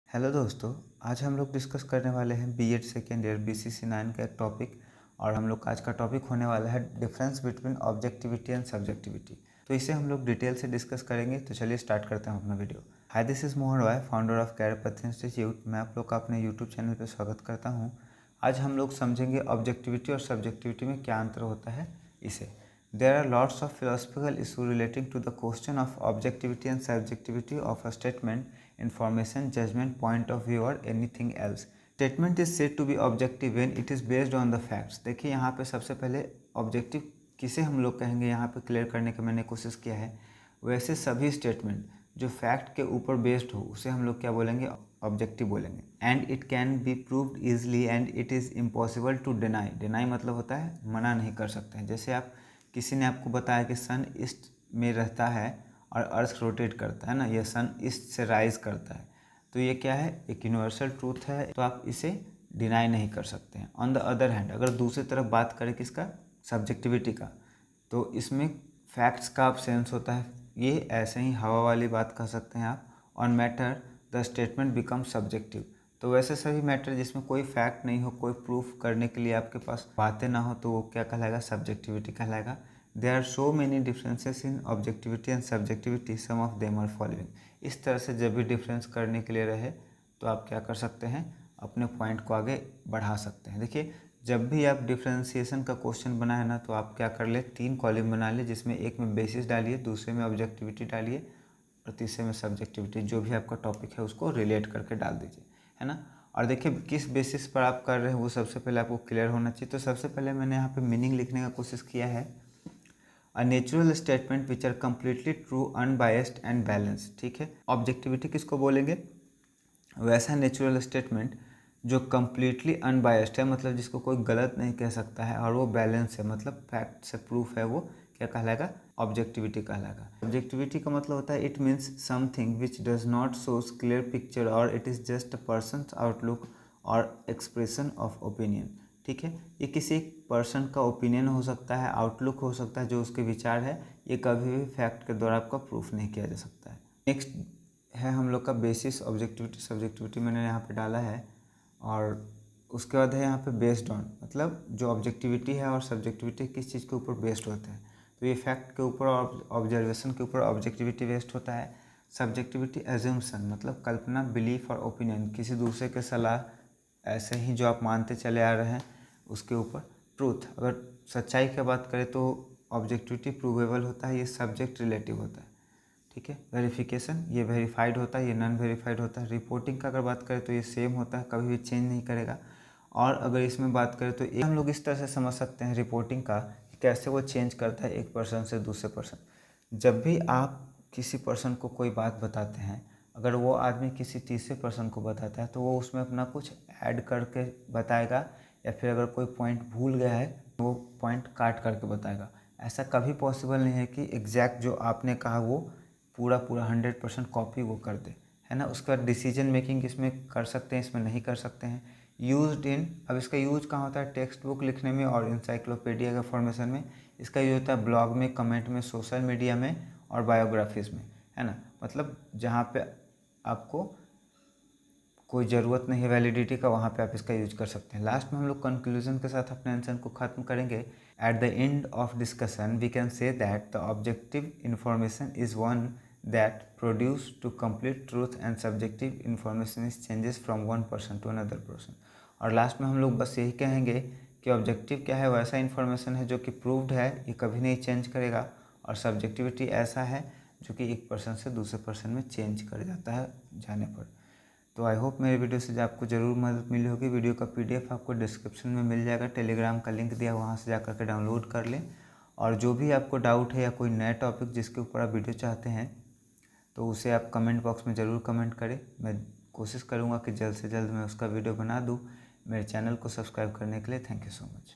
Hello दोस्तों, आज हम लोग डिस्कस करने वाले हैं बीएड सेकेंड ईयर बीसीसी 9 का एक टॉपिक। और हम लोग का आज का टॉपिक होने वाला है difference between objectivity and subjectivity. तो इसे हम लोग डिटेल से डिस्कस करेंगे। तो चलिए स्टार्ट करते हैं अपना video. Hi, this is Mohan Roy, founder of career path institute. मैं आप लोग का अपने यूट्यूब चैनल पर स्वागत करता हूँ। आज हम लोग समझेंगे ऑब्जेक्टिविटी और सब्जेक्टिविटी में क्या अंतर होता है इसे। There are lots of philosophical issues relating to the question of objectivity and subjectivity of a statement, information, judgment, point of view or anything else. Statement is said to be objective when it is based on the facts. देखिए यहाँ पे सबसे पहले objective किसे हम लोग कहेंगे, यहाँ पे क्लियर करने की मैंने कोशिश किया है। वैसे सभी स्टेटमेंट जो फैक्ट के ऊपर बेस्ड हो उसे हम लोग क्या बोलेंगे, ऑब्जेक्टिव बोलेंगे। And it can be proved easily and it is impossible to deny. Deny मतलब होता है मना नहीं कर सकते हैं। जैसे आप किसी ने आपको बताया कि सन ईस्ट में रहता है और अर्थ रोटेट करता है ना, यह सन ईस्ट से राइज करता है, तो ये क्या है, एक यूनिवर्सल ट्रूथ है, तो आप इसे डिनाई नहीं कर सकते हैं। ऑन द अदर हैंड अगर दूसरी तरफ बात करें किसका, सब्जेक्टिविटी का, तो इसमें फैक्ट्स का अब्सेंस होता है। ये ऐसे ही हवा वाली बात कह सकते हैं आप। On matter the statement become subjective. तो वैसे सभी मैटर जिसमें कोई फैक्ट नहीं हो, कोई प्रूफ करने के लिए आपके पास बातें ना हो, तो वो क्या कहलाएगा, सब्जेक्टिविटी कहलाएगा। There are so many differences in objectivity and subjectivity, some of them are following. इस तरह से जब भी डिफरेंस करने के लिए रहे तो आप क्या कर सकते हैं, अपने पॉइंट को आगे बढ़ा सकते हैं। देखिए, जब भी आप डिफ्रेंसिएशन का क्वेश्चन बनाए ना, तो आप क्या कर ले, 3 कॉलम बना ले, जिसमें एक में बेसिस डालिए, दूसरे में ऑब्जेक्टिविटी डालिए और तीसरे में सब्जेक्टिविटी। जो भी आपका टॉपिक है उसको रिलेट करके डाल दीजिए, है ना। और देखिए किस बेसिस पर आप कर रहे हैं वो सबसे पहले आपको क्लियर होना चाहिए। तो सबसे पहले मैंने यहाँ पे मीनिंग लिखने का कोशिश किया है। A natural statement which are completely true, unbiased and balance. ठीक है, ऑब्जेक्टिविटी किसको बोलेंगे, वैसा नेचुरल स्टेटमेंट जो कम्प्लीटली अनबायस्ड है, मतलब जिसको कोई गलत नहीं कह सकता है, और वो बैलेंस है, मतलब फैक्ट से प्रूफ है, वो क्या कहलाएगा, ऑब्जेक्टिविटी कहलाएगा। ऑब्जेक्टिविटी का मतलब होता है it means something which does not shows clear picture और it is just a person's outlook और एक्सप्रेशन ऑफ ओपिनियन। ठीक है, ये किसी एक पर्सन का ओपिनियन हो सकता है, आउटलुक हो सकता है, जो उसके विचार है, ये कभी भी फैक्ट के द्वारा आपका प्रूफ नहीं किया जा सकता है। नेक्स्ट है हम लोग का बेसिस ऑब्जेक्टिविटी सब्जेक्टिविटी, मैंने यहाँ पे डाला है। और उसके बाद है यहाँ पे बेस्ड ऑन, मतलब जो ऑब्जेक्टिविटी है और सब्जेक्टिविटी किस चीज़ के ऊपर बेस्ड होता है, तो ये फैक्ट के ऊपर और ऑब्जर्वेशन के ऊपर ऑब्जेक्टिविटी बेस्ड होता है। सब्जेक्टिविटी एज्यूम्सन, मतलब कल्पना, बिलीफ और ओपिनियन, किसी दूसरे के सलाह, ऐसे ही जो आप मानते चले आ रहे हैं उसके ऊपर। ट्रूथ, अगर सच्चाई की बात करें तो ऑब्जेक्टिविटी प्रूवेबल होता है, ये सब्जेक्ट रिलेटिव होता है। ठीक है, वेरिफिकेशन, ये वेरीफाइड होता है, ये नॉन वेरीफाइड होता है। रिपोर्टिंग का अगर बात करें तो ये सेम होता है, कभी भी चेंज नहीं करेगा। और अगर इसमें बात करें तो हम लोग इस तरह से समझ सकते हैं रिपोर्टिंग का, कैसे वो चेंज करता है एक पर्सन से दूसरे पर्सन। जब भी आप किसी पर्सन को कोई बात बताते हैं, अगर वो आदमी किसी तीसरे पर्सन को बताता है तो वो उसमें अपना कुछ ऐड करके बताएगा, या फिर अगर कोई पॉइंट भूल गया है तो वो पॉइंट काट करके बताएगा। ऐसा कभी पॉसिबल नहीं है कि एग्जैक्ट जो आपने कहा वो पूरा 100% कॉपी वो कर दे, है ना। उसका डिसीजन मेकिंग इसमें कर सकते हैं, इसमें नहीं कर सकते हैं। यूज्ड इन, अब इसका यूज कहाँ होता है, टेक्स्ट बुक लिखने में और इंसाइक्लोपीडिया के फॉर्मेशन में। इसका यूज होता है ब्लॉग में, कमेंट में, सोशल मीडिया में और बायोग्राफीज़ में, है ना। मतलब जहाँ पे आपको कोई ज़रूरत नहीं है वैलिडिटी का, वहाँ पे आप इसका यूज कर सकते हैं। लास्ट में हम लोग कंक्लूजन के साथ अपने आंसर को ख़त्म करेंगे। At the end of discussion we can say that the objective information is one that produce to complete truth and subjective information is changes from one person to another person. और last में हम लोग बस यही कहेंगे कि objective क्या है, वैसा इन्फॉर्मेशन है जो कि प्रूव्ड है, ये कभी नहीं चेंज करेगा। और सब्जेक्टिविटी ऐसा है जो कि एक पर्सन से दूसरे पर्सन में चेंज कर जाता है जाने पर। तो आई होप मेरे वीडियो से आपको ज़रूर मदद मिली होगी। वीडियो का पीडीएफ आपको डिस्क्रिप्शन में मिल जाएगा, टेलीग्राम का लिंक दिया, वहाँ से जा कर के डाउनलोड कर लें। और जो भी आपको डाउट है या कोई नया टॉपिक जिसके ऊपर आप वीडियो चाहते हैं तो उसे आप कमेंट बॉक्स में ज़रूर कमेंट करें। मैं कोशिश करूँगा कि जल्द से जल्द मैं उसका वीडियो बना दूँ। मेरे चैनल को सब्सक्राइब करने के लिए थैंक यू सो मच।